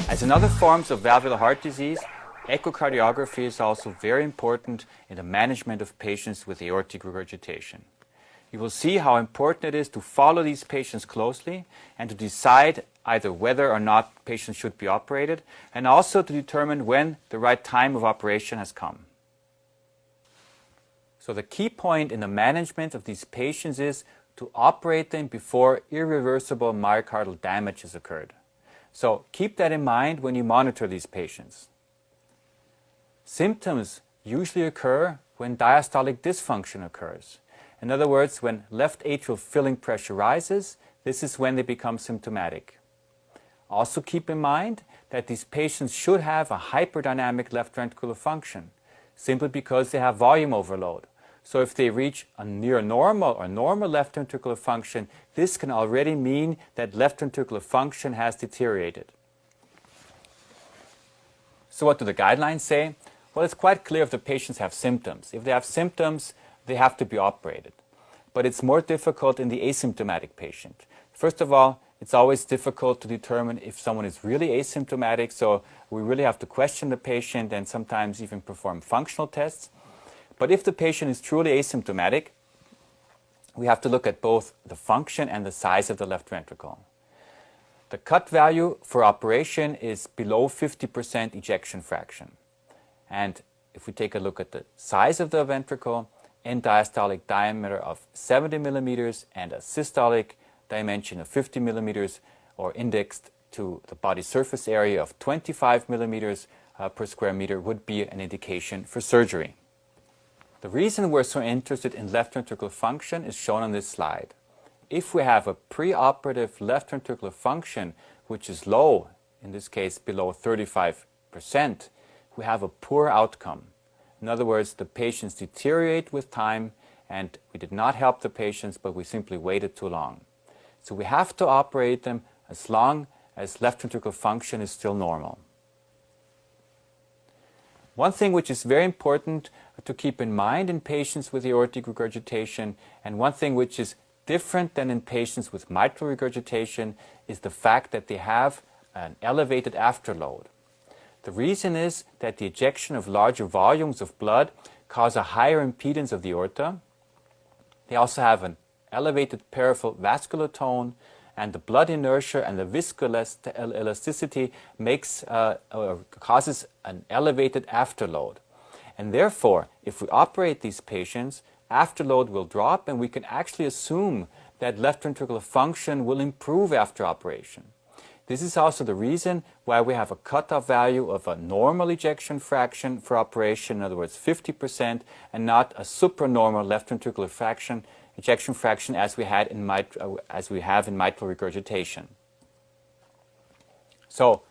As in other forms of valvular heart disease, echocardiography is also very important in the management of patients with aortic regurgitation. You will see how important it is to follow these patients closely and to decide either whether or not patients should be operated, and also to determine when the right time of operation has come. So the key point in the management of these patients is to operate them before irreversible myocardial damage has occurred. So keep that in mind when you monitor these patients. Symptoms usually occur when diastolic dysfunction occurs. In other words, when left atrial filling pressure rises, this is when they become symptomatic. Also keep in mind that these patients should have a hyperdynamic left ventricular function, simply because they have volume overload. So if they reach a near normal or normal left ventricular function, this can already mean that left ventricular function has deteriorated. So what do the guidelines say? Well, it's quite clear if the patients have symptoms. If they have symptoms, they have to be operated. But it's more difficult in the asymptomatic patient. First of all, it's always difficult to determine if someone is really asymptomatic, so we really have to question the patient and sometimes even perform functional tests. But if the patient is truly asymptomatic, we have to look at both the function and the size of the left ventricle. The cut value for operation is below 50% ejection fraction. And if we take a look at the size of the ventricle, end diastolic diameter of 70 millimeters and a systolic dimension of 50 millimeters, or indexed to the body surface area of 25 millimeters per square meter, would be an indication for surgery. The reason we're so interested in left ventricular function is shown on this slide. If we have a preoperative left ventricular function which is low, in this case below 35%, we have a poor outcome. In other words, the patients deteriorate with time, and we did not help the patients, but we simply waited too long. So we have to operate them as long as left ventricular function is still normal. One thing which is very important to keep in mind in patients with aortic regurgitation, and one thing which is different than in patients with mitral regurgitation, is the fact that they have an elevated afterload. The reason is that the ejection of larger volumes of blood cause a higher impedance of the aorta. They also have an elevated peripheral vascular tone, and the blood inertia and the viscoelasticity causes an elevated afterload. And therefore, if we operate these patients, afterload will drop, and we can actually assume that left ventricular function will improve after operation. This is also the reason why we have a cutoff value of a normal ejection fraction for operation, in other words 50%, and not a supranormal left ventricular ejection fraction as we have in mitral regurgitation. So,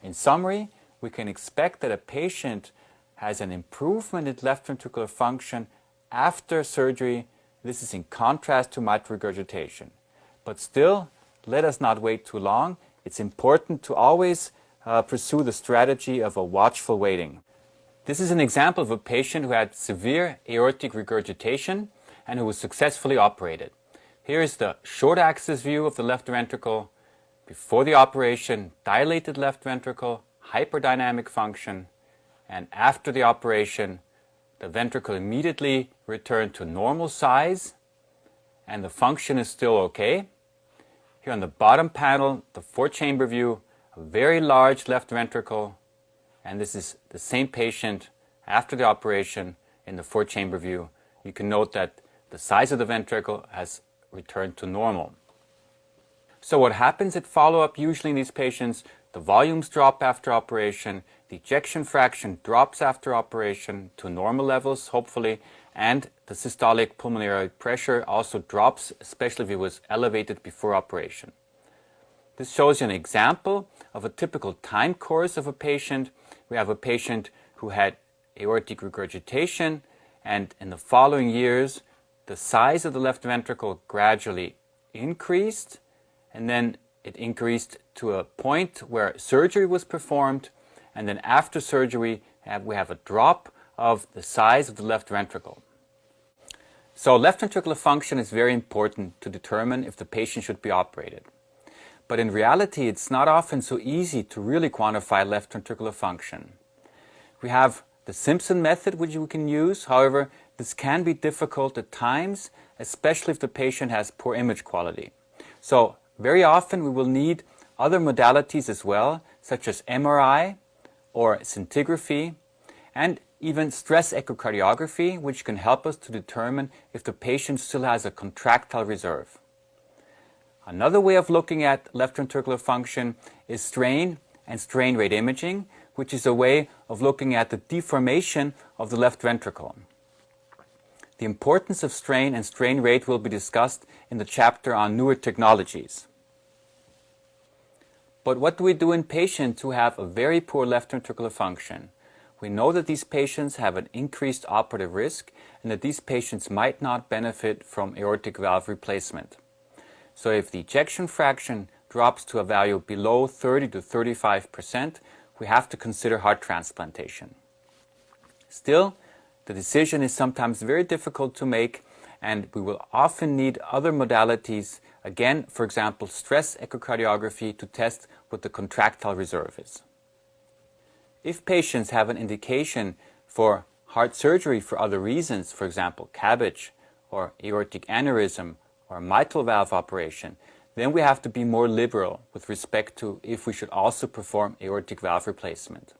in summary, we can expect that a patient has an improvement in left ventricular function after surgery. This is in contrast to mitral regurgitation. But still, let us not wait too long. It's important to always pursue the strategy of a watchful waiting. This is an example of a patient who had severe aortic regurgitation and who was successfully operated. Here is the short axis view of the left ventricle. Before the operation, dilated left ventricle, hyperdynamic function, and after the operation, the ventricle immediately returned to normal size and the function is still okay. Here on the bottom panel, the 4-chamber view, a very large left ventricle, and this is the same patient after the operation in the 4-chamber view. You can note that the size of the ventricle has returned to normal. So what happens at follow-up usually in these patients? The volumes drop after operation, the ejection fraction drops after operation to normal levels, hopefully, and the systolic pulmonary pressure also drops, especially if it was elevated before operation. This shows you an example of a typical time course of a patient. We have a patient who had aortic regurgitation, and in the following years, the size of the left ventricle gradually increased, and then it increased to a point where surgery was performed, and then after surgery we have a drop of the size of the left ventricle. So left ventricular function is very important to determine if the patient should be operated. But in reality, it's not often so easy to really quantify left ventricular function. We have the Simpson method which we can use. However, this can be difficult at times, especially if the patient has poor image quality. So very often we will need other modalities as well, such as MRI or scintigraphy, and even stress echocardiography, which can help us to determine if the patient still has a contractile reserve. Another way of looking at left ventricular function is strain and strain rate imaging, which is a way of looking at the deformation of the left ventricle. The importance of strain and strain rate will be discussed in the chapter on newer technologies. But what do we do in patients who have a very poor left ventricular function? We know that these patients have an increased operative risk and that these patients might not benefit from aortic valve replacement. So if the ejection fraction drops to a value below 30 to 35%, we have to consider heart transplantation. Still, the decision is sometimes very difficult to make, and we will often need other modalities, again, for example, stress echocardiography to test what the contractile reserve is. If patients have an indication for heart surgery for other reasons, for example, CABG or aortic aneurysm or mitral valve operation, then we have to be more liberal with respect to if we should also perform aortic valve replacement.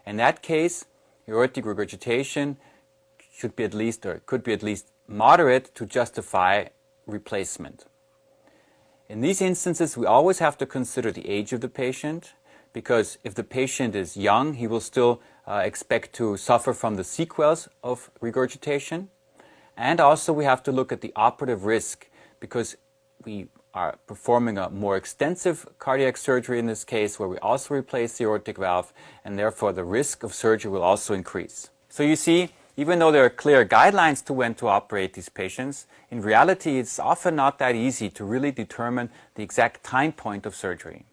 In that case, aortic regurgitation should be at least, or could be at least, moderate to justify replacement. In these instances, we always have to consider the age of the patient, because if the patient is young, he will still expect to suffer from the sequels of regurgitation. And also we have to look at the operative risk, because we are performing a more extensive cardiac surgery in this case, where we also replace the aortic valve, and therefore the risk of surgery will also increase. So you see, even though there are clear guidelines to when to operate these patients, in reality it's often not that easy to really determine the exact time point of surgery.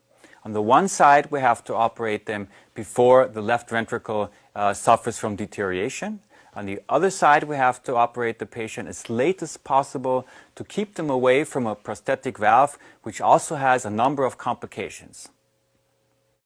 On the one side, we have to operate them before the left ventricle suffers from deterioration. On the other side, we have to operate the patient as late as possible to keep them away from a prosthetic valve, which also has a number of complications.